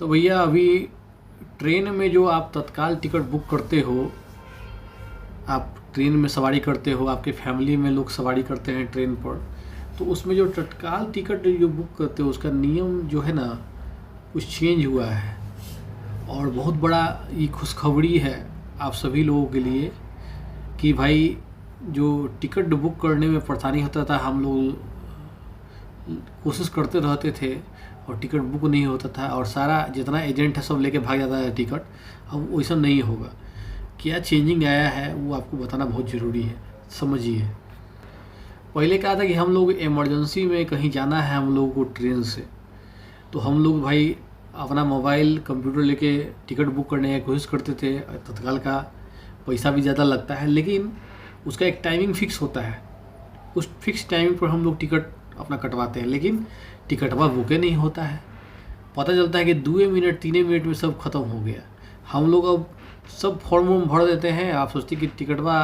तो भैया अभी ट्रेन में जो आप तत्काल टिकट बुक करते हो, आप ट्रेन में सवारी करते हो, आपके फैमिली में लोग सवारी करते हैं ट्रेन पर, तो उसमें जो तत्काल टिकट जो बुक करते हो उसका नियम जो है ना कुछ चेंज हुआ है। और बहुत बड़ा ये खुशखबरी है आप सभी लोगों के लिए कि भाई जो टिकट बुक करने में परेशानी होता था, हम लोग कोशिश करते रहते थे और टिकट बुक नहीं होता था और सारा जितना एजेंट है सब लेके भाग जाता है टिकट। अब वैसा नहीं होगा। क्या चेंजिंग आया है वो आपको बताना बहुत ज़रूरी है, समझिए। पहले क्या था कि हम लोग इमरजेंसी में कहीं जाना है हम लोगों को ट्रेन से, तो हम लोग भाई अपना मोबाइल कंप्यूटर लेके टिकट बुक करने की कोशिश करते थे। तत्काल का पैसा भी ज़्यादा लगता है, लेकिन उसका एक टाइमिंग फिक्स होता है। उस फिक्स टाइमिंग पर हम लोग टिकट अपना कटवाते हैं, लेकिन टिकटवा बुके नहीं होता है। पता चलता है कि 2 मिनट 3 मिनट में सब खत्म हो गया। हम लोग अब सब फॉर्म वॉर्म भर देते हैं, आप सोचते कि टिकटवा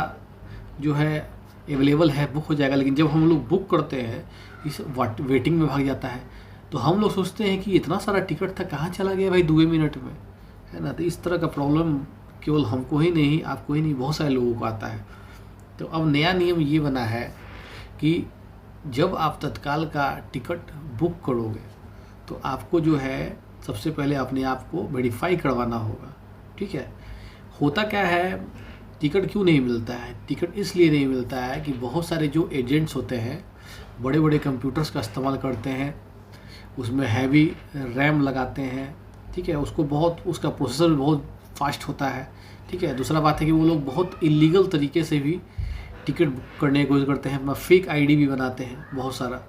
जो है अवेलेबल है, बुक हो जाएगा, लेकिन जब हम लोग बुक करते हैं इस वेटिंग में भाग जाता है। तो हम लोग सोचते हैं कि इतना सारा टिकट था, कहाँ चला गया भाई 2 मिनट में, है ना। तो इस तरह का प्रॉब्लम केवल हमको ही नहीं, आपको ही नहीं, बहुत सारे लोगों को आता है। तो अब नया नियम ये बना है कि जब आप तत्काल का टिकट बुक करोगे तो आपको जो है सबसे पहले अपने आप को वेरीफाई करवाना होगा, ठीक है। होता क्या है, टिकट क्यों नहीं मिलता है? टिकट इसलिए नहीं मिलता है कि बहुत सारे जो एजेंट्स होते हैं बड़े बड़े कंप्यूटर्स का इस्तेमाल करते हैं, उसमें हैवी रैम लगाते हैं, ठीक है। उसको बहुत, उसका प्रोसेसर भी बहुत फास्ट होता है, ठीक है। दूसरा बात है कि वो लोग बहुत इलीगल तरीके से भी टिकट बुक करने की कोशिश करते हैं, अपना फेक आईडी भी बनाते हैं बहुत सारा,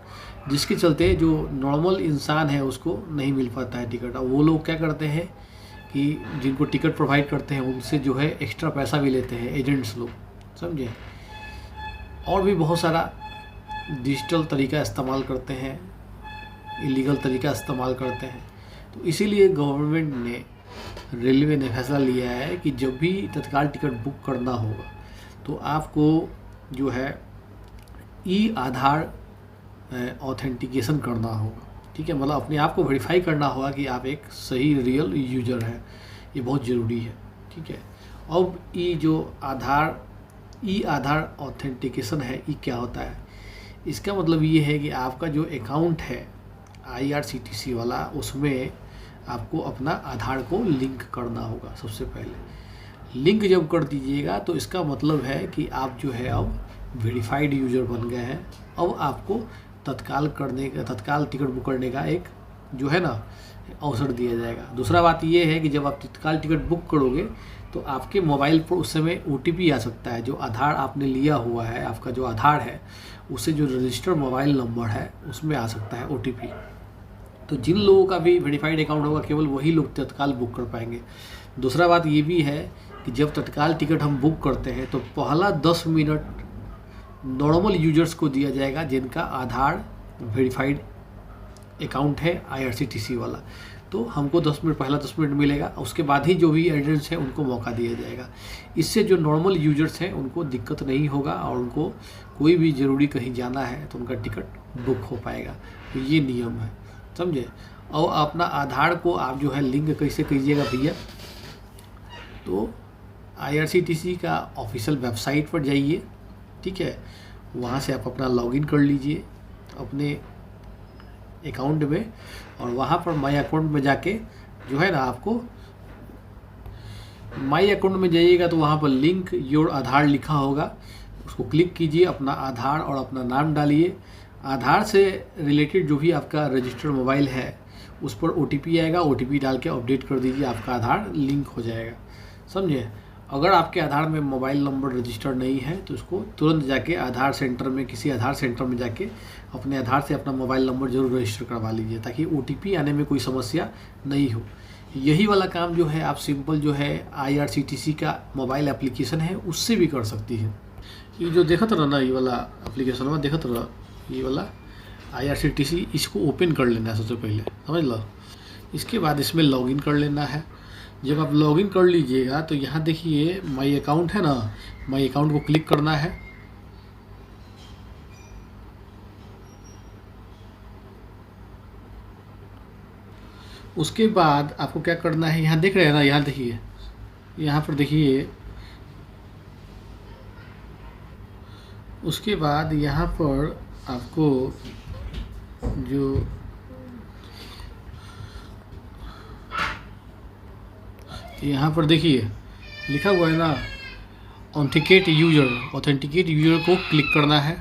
जिसके चलते जो नॉर्मल इंसान है उसको नहीं मिल पाता है टिकट। और वो लोग क्या करते हैं कि जिनको टिकट प्रोवाइड करते हैं उनसे जो है एक्स्ट्रा पैसा भी लेते हैं एजेंट्स लोग, समझे। और भी बहुत सारा डिजिटल तरीका इस्तेमाल करते हैं, इलीगल तरीका इस्तेमाल करते हैं। तो इसीलिए गवर्नमेंट ने, रेलवे ने फैसला लिया है कि जब भी तत्काल टिकट बुक करना होगा तो आपको जो है ई आधार ऑथेंटिकेशन करना होगा, ठीक है। मतलब अपने आप को वेरीफाई करना होगा कि आप एक सही रियल यूज़र हैं, ये बहुत ज़रूरी है, ठीक है। अब ई आधार ऑथेंटिकेशन है, ये क्या होता है? इसका मतलब ये है कि आपका जो अकाउंट है IRCTC वाला, उसमें आपको अपना आधार को लिंक करना होगा। सबसे पहले लिंक जब कर दीजिएगा तो इसका मतलब है कि आप जो है अब वेरीफाइड यूज़र बन गए हैं। अब आपको तत्काल टिकट बुक करने का एक जो है ना अवसर दिया जाएगा। दूसरा बात ये है कि जब आप तत्काल टिकट बुक करोगे तो आपके मोबाइल पर उस समय OTP आ सकता है। जो आधार आपने लिया हुआ है, आपका जो आधार है, उससे जो रजिस्टर्ड मोबाइल नंबर है उसमें आ सकता है OTP। तो जिन लोगों का भी वेरीफाइड अकाउंट होगा केवल वही लोग तत्काल बुक कर पाएंगे। दूसरा बात ये भी है कि जब तत्काल टिकट हम बुक करते हैं तो पहला 10 मिनट नॉर्मल यूजर्स को दिया जाएगा जिनका आधार वेरीफाइड अकाउंट है IRCTC वाला। तो हमको 10 मिनट, पहला 10 मिनट मिलेगा, उसके बाद ही जो भी एजेंट्स हैं उनको मौका दिया जाएगा। इससे जो नॉर्मल यूजर्स हैं उनको दिक्कत नहीं होगा और उनको कोई भी ज़रूरी कहीं जाना है तो उनका टिकट बुक हो पाएगा। तो ये नियम है, समझे। और अपना आधार को आप जो है लिंक कैसे कीजिएगा भैया, तो IRCTC का ऑफिशियल वेबसाइट पर जाइए, ठीक है। वहाँ से आप अपना लॉगिन कर लीजिए अपने अकाउंट में, और वहाँ पर माई अकाउंट में जाके जो है ना, आपको माई अकाउंट में जाइएगा तो वहाँ पर लिंक योर आधार लिखा होगा, उसको क्लिक कीजिए, अपना आधार और अपना नाम डालिए। आधार से रिलेटेड जो भी आपका रजिस्टर्ड मोबाइल है उस पर OTP आएगा, OTP डाल के अपडेट कर दीजिए, आपका आधार लिंक हो जाएगा, समझे। अगर आपके आधार में मोबाइल नंबर रजिस्टर्ड नहीं है तो उसको तुरंत जाके आधार सेंटर में, किसी आधार सेंटर में जाके अपने आधार से अपना मोबाइल नंबर ज़रूर रजिस्टर करवा लीजिए, ताकि OTP आने में कोई समस्या नहीं हो। यही वाला काम जो है आप सिंपल जो है IRCTC का मोबाइल एप्लीकेशन है उससे भी कर सकती है। ये जो देखत रहा ना, ये वाला एप्लीकेशन में देखत रहा, ये वाला IRCTC, इसको ओपन कर लेना है सबसे पहले, समझ लो। इसके बाद इसमें लॉगिन कर लेना है। जब आप लॉगिन कर लीजिएगा तो यहाँ देखिए माई अकाउंट है ना, माई अकाउंट को क्लिक करना है। उसके बाद आपको क्या करना है, यहाँ देख रहे हैं ना, यहाँ देखिए, यहाँ पर देखिए, उसके बाद यहाँ पर आपको जो यहाँ पर देखिए लिखा हुआ है ना, ऑथेंटिकेट यूज़र को क्लिक करना है।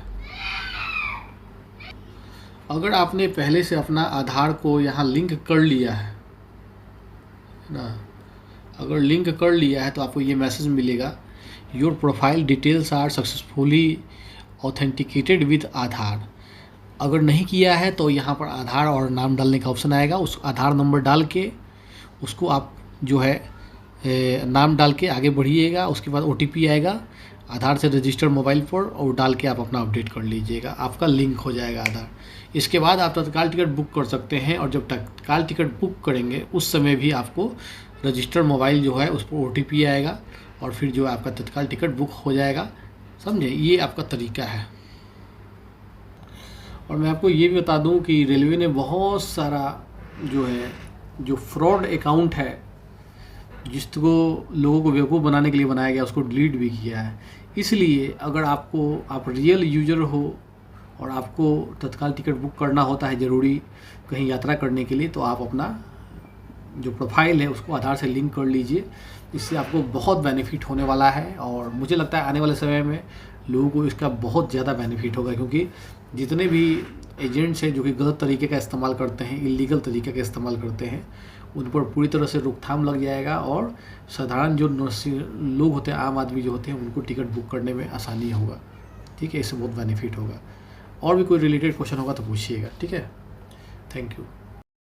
अगर आपने पहले से अपना आधार को यहाँ लिंक कर लिया है ना, अगर लिंक कर लिया है तो आपको ये मैसेज मिलेगा, your profile details are successfully authenticated with Aadhaar. अगर नहीं किया है तो यहाँ पर आधार और नाम डालने का ऑप्शन आएगा, उस आधार नंबर डाल के उसको आप जो है नाम डाल के आगे बढ़िएगा। उसके बाद OTP आएगा आधार से रजिस्टर्ड मोबाइल पर, और डाल के आप अपना अपडेट कर लीजिएगा, आपका लिंक हो जाएगा आधार। इसके बाद आप तत्काल टिकट बुक कर सकते हैं, और जब तत्काल टिकट बुक करेंगे उस समय भी आपको रजिस्टर्ड मोबाइल जो है उस पर OTP आएगा, और फिर जो आपका तत्काल टिकट बुक हो जाएगा। समझे, ये आपका तरीका है। और मैं आपको ये भी बता दूं कि रेलवे ने बहुत सारा जो फ्रॉड अकाउंट है, जिसको लोगों को बेवकूफ़ बनाने के लिए बनाया गया, उसको डिलीट भी किया है। इसलिए अगर आप रियल यूज़र हो और आपको तत्काल टिकट बुक करना होता है ज़रूरी कहीं यात्रा करने के लिए, तो आप अपना जो प्रोफाइल है उसको आधार से लिंक कर लीजिए। इससे आपको बहुत बेनिफिट होने वाला है, और मुझे लगता है आने वाले समय में लोगों को इसका बहुत ज़्यादा बेनिफिट होगा, क्योंकि जितने भी एजेंट्स हैं जो कि गलत तरीके का इस्तेमाल करते हैं, इलीगल तरीके का इस्तेमाल करते हैं, उन पर पूरी तरह से रोकथाम लग जाएगा, और साधारण जो लोग होते हैं, आम आदमी जो होते हैं, उनको टिकट बुक करने में आसानी होगा। ठीक है, इससे बहुत बेनिफिट होगा। और भी कोई रिलेटेड क्वेश्चन होगा तो पूछिएगा। ठीक है, थैंक यू।